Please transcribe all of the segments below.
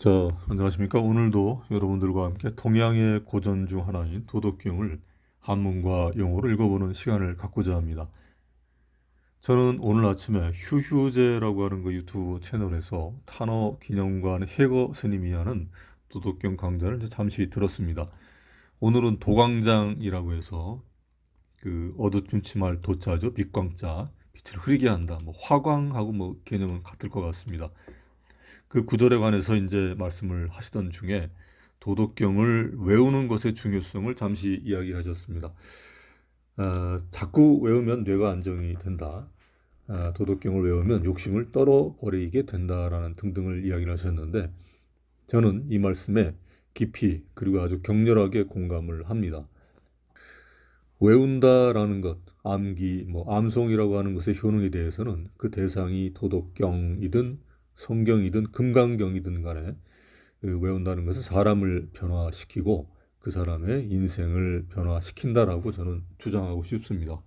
자, 안녕하십니까? 오늘도 여러분들과 함께 동양의 고전 중 하나인 도덕경을 한문과 영어로 읽어보는 시간을 갖고자 합니다. 저는 오늘 아침에 휴휴제라고 하는 그 유튜브 채널에서 탄어 기념관 해거 스님이 하는 도덕경 강좌를 이제 잠시 들었습니다. 오늘은 도광장이라고 해서 그 어두침침할 도자죠. 빛광자, 빛을 흐리게 한다. 뭐 화광하고 뭐 개념은 같을 것 같습니다. 그 구절에 관해서 이제 말씀을 하시던 중에 도덕경을 외우는 것의 중요성을 잠시 이야기하셨습니다. 자꾸 외우면 뇌가 안정이 된다. 도덕경을 외우면 욕심을 떨어버리게 된다라는 등등을 이야기를 하셨는데 저는 이 말씀에 깊이 그리고 아주 격렬하게 공감을 합니다. 외운다라는 것, 암기, 암송이라고 하는 것의 효능에 대해서는 그 대상이 도덕경이든 성경이든 금강경이든 간에 외운다는 것은 사람을 변화시키고 그 사람의 인생을 변화시킨다라고 저는 주장하고 싶습니다.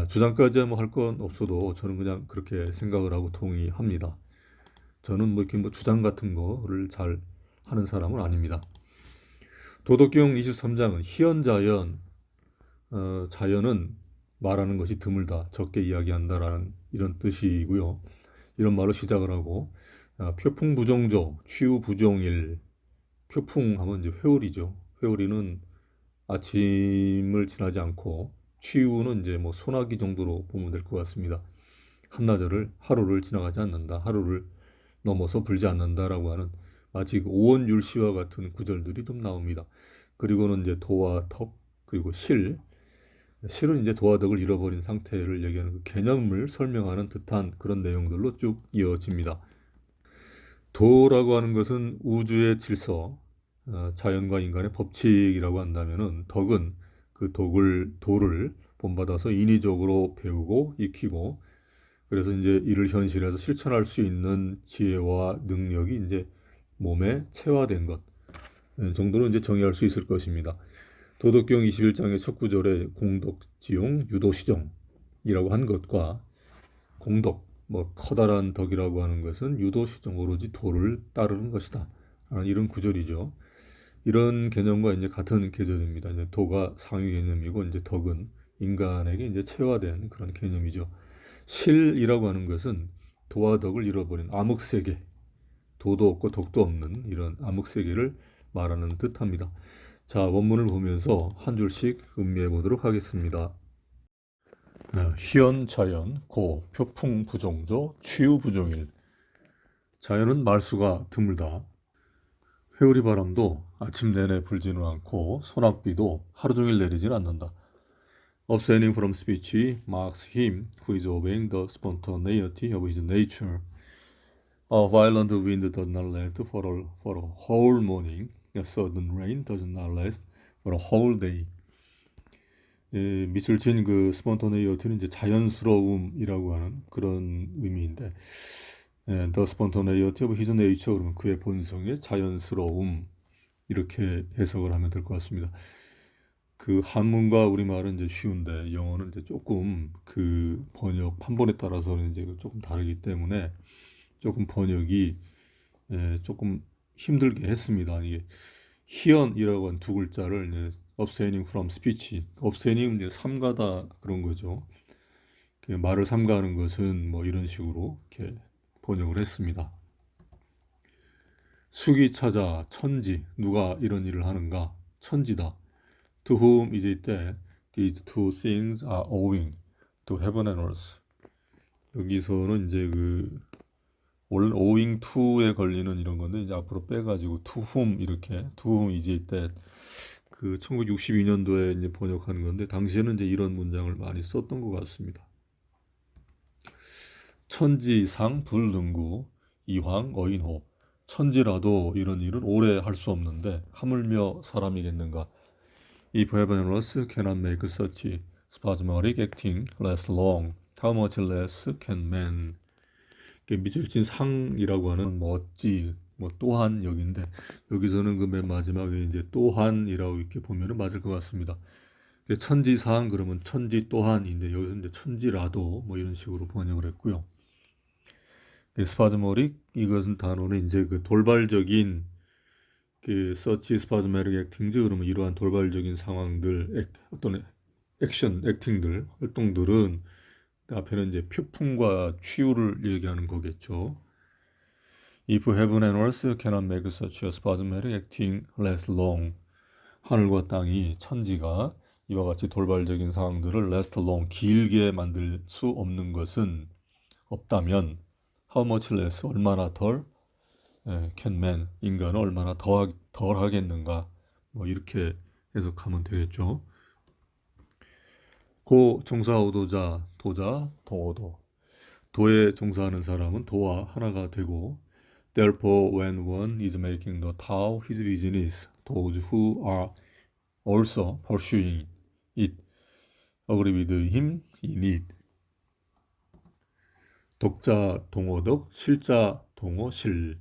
주장까지 할 건 없어도 저는 그냥 그렇게 생각을 하고 동의합니다. 저는 이렇게 주장 같은 거를 잘 하는 사람은 아닙니다. 도덕경 23장은 희연자연, 자연은 말하는 것이 드물다, 적게 이야기한다라는 이런 뜻이고요. 이런 말로 시작을 하고 표풍부정조, 취우부정일. 표풍하면 이제 회오리죠. 회오리는 아침을 지나지 않고 취우는 이제 소나기 정도로 보면 될 것 같습니다. 한나절을 하루를 지나가지 않는다. 하루를 넘어서 불지 않는다라고 하는 마치 그 오원율시와 같은 구절들이 좀 나옵니다. 그리고는 이제 도와 덕 그리고 실은 이제 도와 덕을 잃어버린 상태를 얘기하는 그 개념을 설명하는 듯한 그런 내용들로 쭉 이어집니다. 도라고 하는 것은 우주의 질서, 자연과 인간의 법칙이라고 한다면은 덕은 그 도를 본받아서 인위적으로 배우고 익히고 그래서 이제 이를 현실에서 실천할 수 있는 지혜와 능력이 이제 몸에 체화된 것 정도로 이제 정의할 수 있을 것입니다. 도덕경 21장의 첫 구절에 공덕지용 유도시정이라고 한 것과 공덕, 커다란 덕이라고 하는 것은 유도시정 오로지 도를 따르는 것이다. 이런 구절이죠. 이런 개념과 이제 같은 계절입니다. 이제 도가 상위 개념이고 이제 덕은 인간에게 이제 체화된 그런 개념이죠. 실이라고 하는 것은 도와 덕을 잃어버린 암흑세계, 도도 없고 덕도 없는 이런 암흑세계를 말하는 듯합니다. 자, 원문을 보면서 한 줄씩 음미해 보도록 하겠습니다. 희연, 자연, 고, 표풍, 부정조, 취우, 부정일. 자연은 말수가 드물다. 회오리 바람도 아침 내내 불지는 않고 소낙비도 하루 종일 내리지는 않는다. Abstaining from speech marks him who is obeying the spontaneity of his nature. A violent wind does not last for a whole morning. A sudden rain does not last for a whole day. 밑줄 친 그 스폰터네이어티는 이제 자연스러움이라고 하는 그런 의미인데, The spontaneity of his nature 그러면 그의 본성의 자연스러움 이렇게 해석을 하면 될 것 같습니다. 그 한문과 우리말은 이제 쉬운데 영어는 이제 조금 그 번역 판본에 따라서는 이제 조금 다르기 때문에 조금 번역이 조금 힘들게 했습니다. 이게 희연이라고 한 두 글자를 abstaining from speech, abstaining 이제 삼가다 그런 거죠. 말을 삼가하는 것은 이런 식으로 이렇게 번역을 했습니다. 숙이 찾아 천지, 누가 이런 일을 하는가? 천지다. To whom is it that these two things are owing? To heaven and earth. 여기서는 이제 원래 owing to에 걸리는 이런 건데 이제 앞으로 빼가지고 to whom 이렇게 to whom is it that 그 1962년도에 이제 번역한 건데 당시에는 이제 이런 문장을 많이 썼던 것 같습니다. 천지상 불능구 이황 어인호. 천지라도 이런 일은 오래 할 수 없는데 하물며 사람이겠는가. If heaven and earth cannot make such spasmodic acting last long, how much less can man? 밑줄 친 상이라고 하는 어찌 또한 여기인데 여기서는 그 맨 마지막에 이제 또한이라고 이렇게 보면은 맞을 것 같습니다. 천지상 그러면 천지 또한인데 여기서 이제 천지라도 이런 식으로 번역을 했고요. 스파즈모릭 이것은 단어는 이제 그 돌발적인 그 서치 스파즈메릭 액팅즈 그러면 이러한 돌발적인 상황들 어떤 액션 액팅들 활동들은 그 앞에는 이제 표풍과 치유를 얘기하는 거겠죠. If heaven and earth cannot make such a spasmodic acting last long, 하늘과 땅이 천지가 이와 같이 돌발적인 상황들을 last long 길게 만들 수 없는 것은 없다면 how much less 얼마나 덜 can man 인간은 얼마나 덜 하겠는가 뭐 이렇게 해석하면 되겠죠. 고 종사오도자 도자 동오도 도에 종사하는 사람은 도와 하나가 되고 therefore when one is making the Tao his business those who are also pursuing it agree with him in it. 독자 동오덕 실자 동오실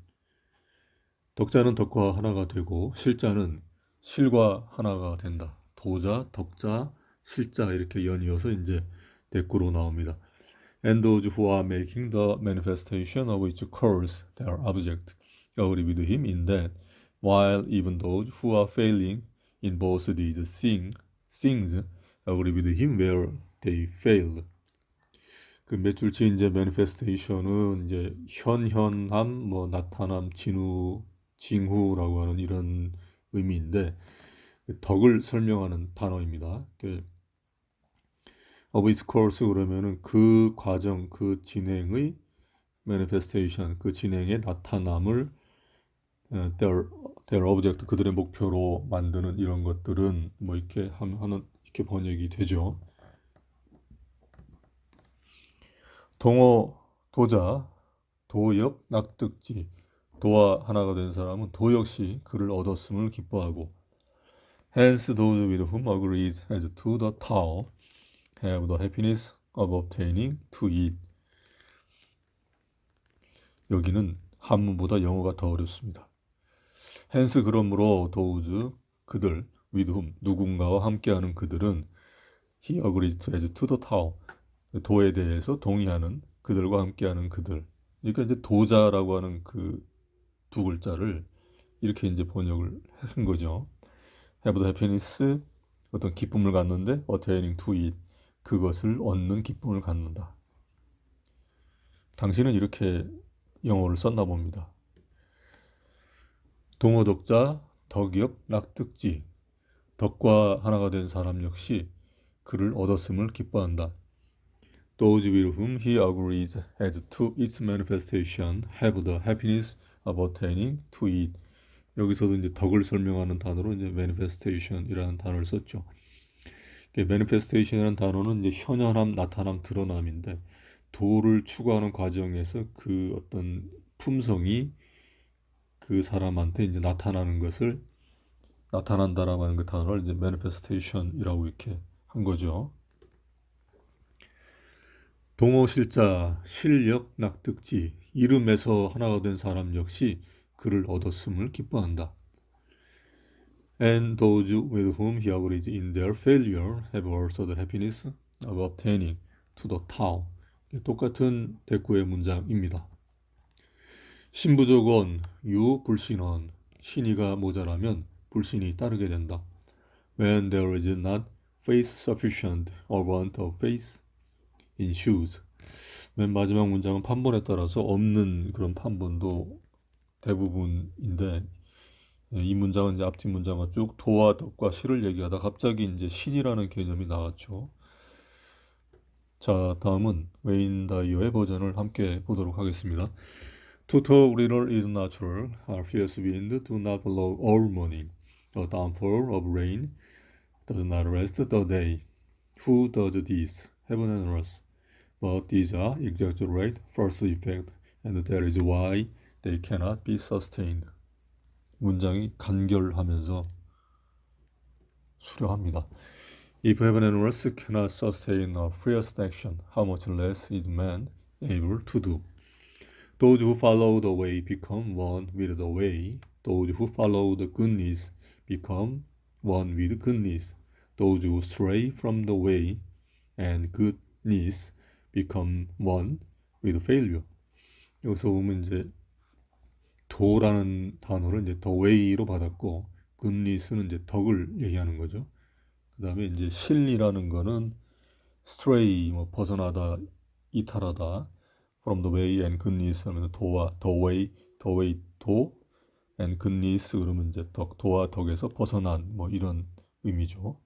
덕자는 덕과 하나가 되고 실자는 실과 하나가 된다. 도자, 덕자, 실자 이렇게 연이어서 이제 대꾸로 나옵니다. And those who are making the manifestation of its cause their object agree with him in that, while even those who are failing in both these things agree with him where they fail. 그 매출치 이제 manifestation은 이제 현현함, 뭐 나타남, 징후라고 하는 이런 의미인데 덕을 설명하는 단어입니다. of its course 그러면은 그 과정, 그 진행의 manifestation, 그 진행의 나타남을 their object, 그들의 목표로 만드는 이런 것들은 뭐 이렇게 하는 이렇게 번역이 되죠. 동어, 도자, 도역, 낙득지 도와 하나가 된 사람은 도 역시 그를 얻었음을 기뻐하고 hence those with whom agrees as to the Tao have the happiness of obtaining to it. 여기는 한문보다 영어가 더 어렵습니다. hence 그러므로 those 그들 with whom 누군가와 함께하는 그들은 he agrees as to the Tao 도에 대해서 동의하는 그들과 함께하는 그들. 그러니까 이제 도자라고 하는 그 두 글자를 이렇게 이제 번역을 한 거죠. have the happiness 어떤 기쁨을 갖는데 attaining to it 그것을 얻는 기쁨을 갖는다. 당신은 이렇게 영어를 썼나 봅니다. 동어덕자, 덕역, 낙득지 덕과 하나가 된 사람 역시 그를 얻었음을 기뻐한다. Those with whom he agrees as to its manifestation have the happiness of attaining to it. 여기서도 이제 덕을 설명하는 단어로 이제 manifestation이라는 단어를 썼죠. manifestation이라는 단어는 이제 현현함, 나타남, 드러남인데 도를 추구하는 과정에서 그 어떤 품성이 그 사람한테 이제 나타나는 것을 나타난다라고 하는 그 단어를 이제 manifestation이라고 이렇게 한 거죠. 동어실자, 실력, 낙득지, 이름에서 하나가 된 사람 역시 그를 얻었음을 기뻐한다. And those with whom he agrees in their failure have also the happiness of obtaining to the Tao. 똑같은 대꾸의 문장입니다. 신부조건, 유, 불신언, 신의가 모자라면 불신이 따르게 된다. When there is not faith sufficient or want of faith ensues. 맨 마지막 문장은 판본에 따라서 없는 그런 판본도 대부분인데 이 문장은 이제 앞뒤 문장은 쭉 도와 덕과 실을 얘기하다 갑자기 이제 신이라는 개념이 나왔죠. 자, 다음은 웨인 다이어의 버전을 함께 보도록 하겠습니다. To talk little is natural. Our fierce wind do not blow all morning. A downfall of rain does not rest the day. Who does this? Heaven and earth. But these are exaggerate first effect, and that is why they cannot be sustained. 문장이 간결하면서 수려합니다. If heaven and earth cannot sustain a fierce action, how much less is man able to do? Those who follow the way become one with the way. Those who follow the goodness become one with goodness. Those who stray from the way and goodness become one with failure. 여기서 보면 이제 도라는 단어를 이제 the way로 받았고 goodness는 이제 덕을 얘기하는 거죠. 그 다음에 이제 실이라는 거는 stray 뭐 벗어나다 이탈하다 from the way and goodness 하면 도와 the way 도 and goodness 그러면 이제 도와 덕에서 벗어난 뭐 이런 의미죠.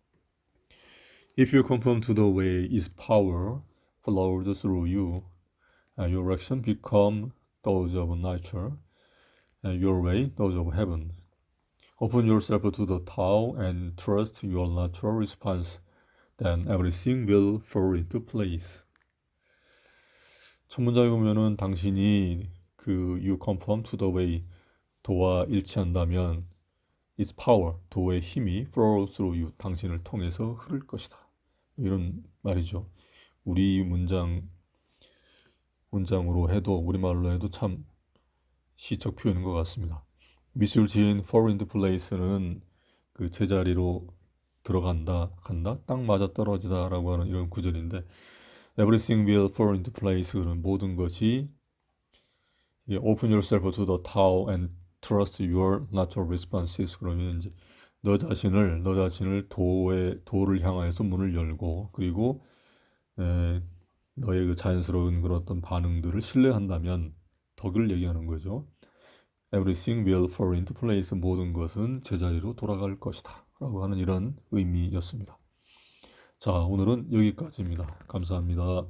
If you conform to the way its power flows through you, your action become those of nature, and your way those of heaven. Open yourself to the Tao and trust your natural response. Then everything will fall into place. 첫 문장에 보면은 당신이 그 you conform to the way 도와 일치한다면 its power 도의 힘이 flow through you 당신을 통해서 흐를 것이다. 이런 말이죠. 우리 문장으로 해도 우리말로 해도 참 시적 표현인 것 같습니다. 미술 지은 fall into place는 그 제자리로 들어간다, 간다, 딱 맞아 떨어지다라고 하는 이런 구절인데 everything will fall into place 그런 모든 것이 open yourself to the Tao and trust your natural responses 그러면 이제 너 자신을 도를 향하여서 문을 열고 그리고 너의 그 자연스러운 그런 어떤 반응들을 신뢰한다면 덕을 얘기하는 거죠. Everything will fall into place 모든 것은 제자리로 돌아갈 것이다 라고 하는 이런 의미였습니다. 자, 오늘은 여기까지입니다. 감사합니다.